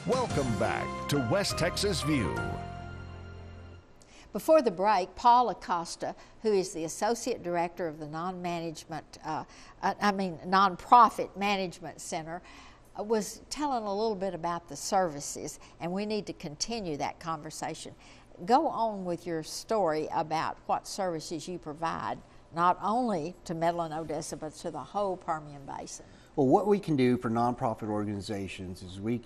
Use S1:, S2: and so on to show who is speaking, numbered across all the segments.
S1: Welcome back to West Texas View.
S2: Before the break, Paul Acosta, who is the Associate Director of the Nonprofit Management Center, was telling a little bit about the services, and we need to continue that conversation. Go on with your story about what services you provide, not only to Midland, Odessa, but to the whole Permian Basin.
S3: Well, what we can do for nonprofit organizations is we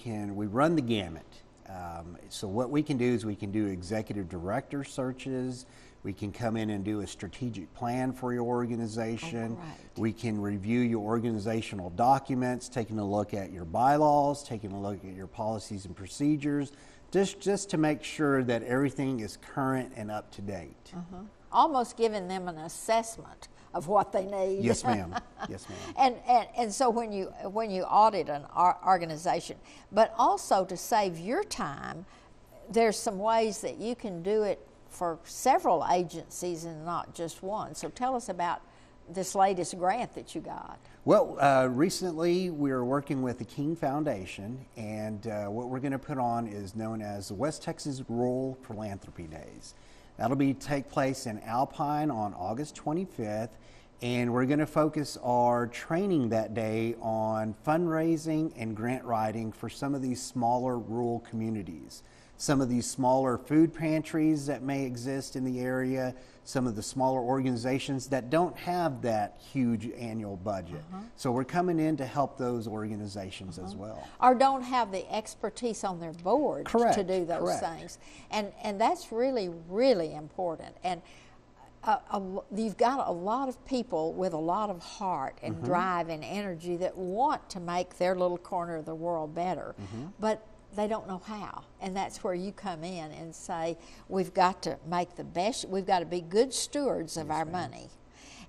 S3: run the gamut. So what we can do is we can do executive director searches. We can come in and do a strategic plan for your organization.
S2: Right.
S3: We can review your organizational documents, taking a look at your bylaws, taking a look at your policies and procedures, just to make sure that everything is current and up to date.
S2: Almost giving them an assessment of what they need.
S3: Yes, ma'am. Yes, ma'am.
S2: And so when you audit an organization, but also to save your time, there's some ways that you can do it for several agencies and not just one. So tell us about this latest grant that you got.
S3: Well, recently we are working with the King Foundation, and what we're going to put on is known as the West Texas Rural Philanthropy Days. That'll take place in Alpine on August 25th, and we're going to focus our training that day on fundraising and grant writing for some of these smaller rural communities. Some of these smaller food pantries that may exist in the area, some of the smaller organizations that don't have that huge annual budget. So we're coming in to help those organizations as well.
S2: Or don't have the expertise on their board to do those things. And that's really, really important. And you've got a lot of people with a lot of heart and drive and energy that want to make their little corner of the world better. But they don't know how, and that's where you come in and say, we've got to make the best, we've got to be good stewards of our money,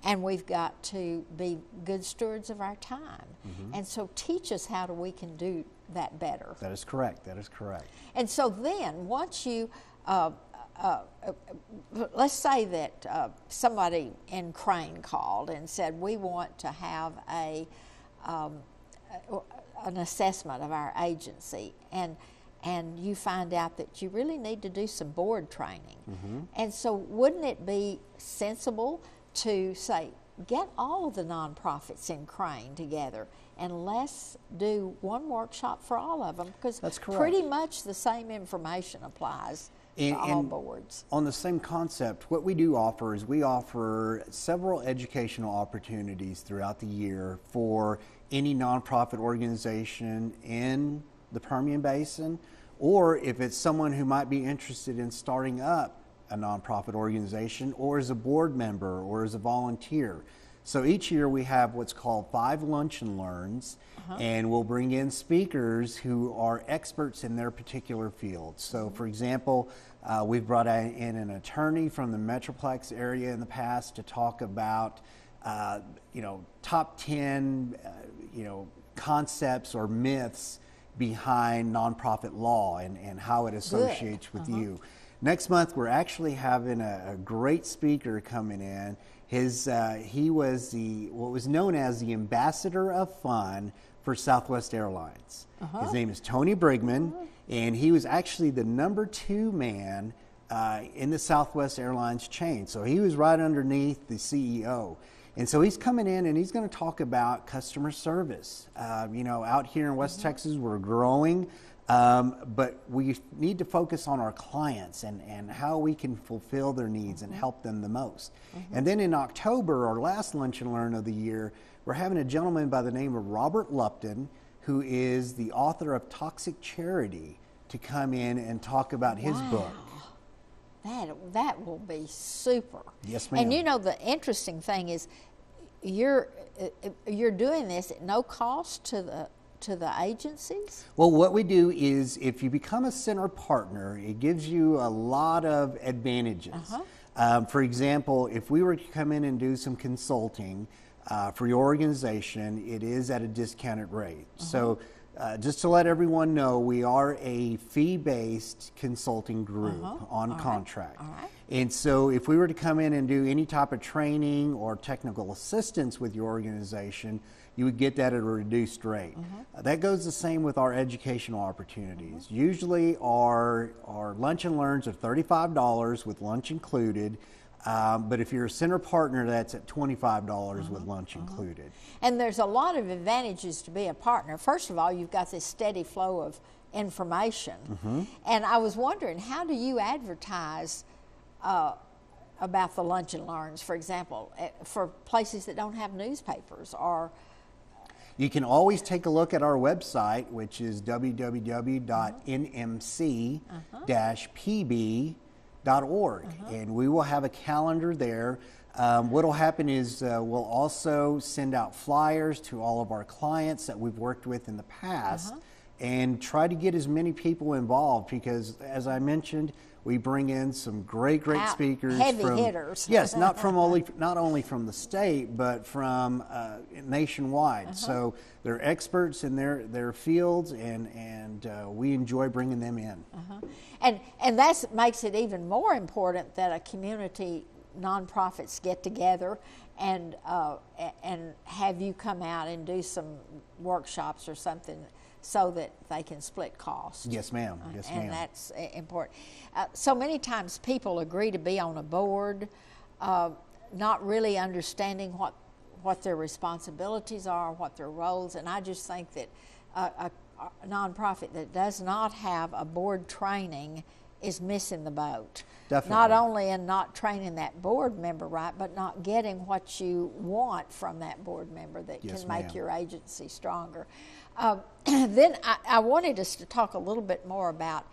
S2: and we've got to be good stewards of our time. And so teach us how we can do that better.
S3: That is correct, that is correct.
S2: And so then, once you, let's say that somebody in Crane called and said, we want to have an assessment of our agency, and you find out that you really need to do some board training. And so wouldn't it be sensible to say, get all of the nonprofits in Crane together and let's do one workshop for all of them, because pretty much the same information applies to all boards.
S3: On the same concept, what we do offer is we offer several educational opportunities throughout the year for any nonprofit organization in the Permian Basin, or if it's someone who might be interested in starting up a nonprofit organization, or as a board member, or as a volunteer. So each year we have what's called 5 lunch and learns, and we'll bring in speakers who are experts in their particular field. So for example, we've brought in an attorney from the Metroplex area in the past to talk about top 10 concepts or myths behind nonprofit law and how it associates with you. Next month, we're actually having a great speaker coming in. He was what was known as the ambassador of fun for Southwest Airlines. His name is Tony Brigman, and he was actually the #2 man in the Southwest Airlines chain. So he was right underneath the CEO. And so he's coming in and he's going to talk about customer service. Out here in West Texas, we're growing, but we need to focus on our clients and how we can fulfill their needs and help them the most. And then in October, our last Lunch and Learn of the year, we're having a gentleman by the name of Robert Lupton, who is the author of Toxic Charity, to come in and talk about his book.
S2: That will be super.
S3: Yes, ma'am.
S2: And the interesting thing is, you're doing this at no cost to the agencies?
S3: Well, what we do is, if you become a center partner, it gives you a lot of advantages. For example, if we were to come in and do some consulting for your organization, it is at a discounted rate. So Just to let everyone know, we are a fee-based consulting group on
S2: All
S3: contract.
S2: Right. All right.
S3: And so if we were to come in and do any type of training or technical assistance with your organization, you would get that at a reduced rate. That goes the same with our educational opportunities. Usually our lunch and learns are $35 with lunch included. But if you're a center partner, that's at $25 with lunch included.
S2: And there's a lot of advantages to be a partner. First of all, you've got this steady flow of information. And I was wondering, how do you advertise about the lunch and learns, for example, for places that don't have newspapers? Or
S3: you can always take a look at our website, which is www.nmc-pb.org, and we will have a calendar there. What will happen is we'll also send out flyers to all of our clients that we've worked with in the past and try to get as many people involved, because as I mentioned, we bring in some great speakers,
S2: heavy hitters.
S3: Yes, not only from the state, but from nationwide. So they're experts in their fields, and we enjoy bringing them in.
S2: And that makes it even more important that a community nonprofits get together and have you come out and do some workshops or something, so that they can split costs.
S3: Yes, ma'am. Yes, ma'am.
S2: And that's important. So many times people agree to be on a board, not really understanding what their responsibilities are, what their roles, and I just think that a nonprofit that does not have a board training is missing the boat.
S3: Definitely.
S2: Not only in not training that board member right, but not getting what you want from that board member that can make your agency stronger. Then I wanted us to talk a little bit more about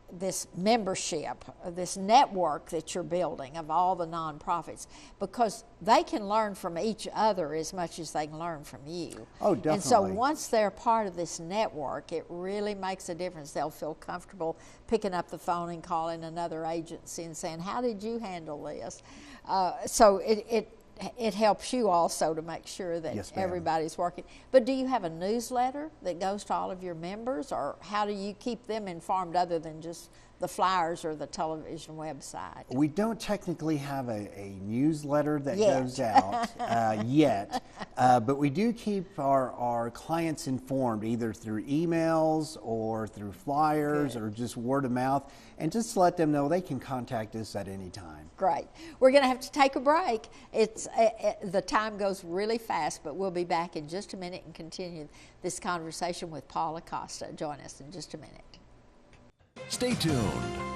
S2: this membership, this network that you're building of all the nonprofits, because they can learn from each other as much as they can learn from you.
S3: Oh, definitely.
S2: And so once they're part of this network, it really makes a difference. They'll feel comfortable picking up the phone and calling another agency and saying, how did you handle this? So it helps you also to make sure that everybody's working. But do you have a newsletter that goes to all of your members, or how do you keep them informed other than just the flyers or the television website?
S3: We don't technically have a newsletter that goes out yet, but we do keep our clients informed either through emails or through flyers or just word of mouth, and just to let them know they can contact us at any time.
S2: Great. We're going to have to take a break. The time goes really fast, but we'll be back in just a minute and continue this conversation with Paul Acosta. Join us in just a minute.
S1: Stay tuned.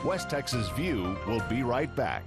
S1: West Texas View will be right back.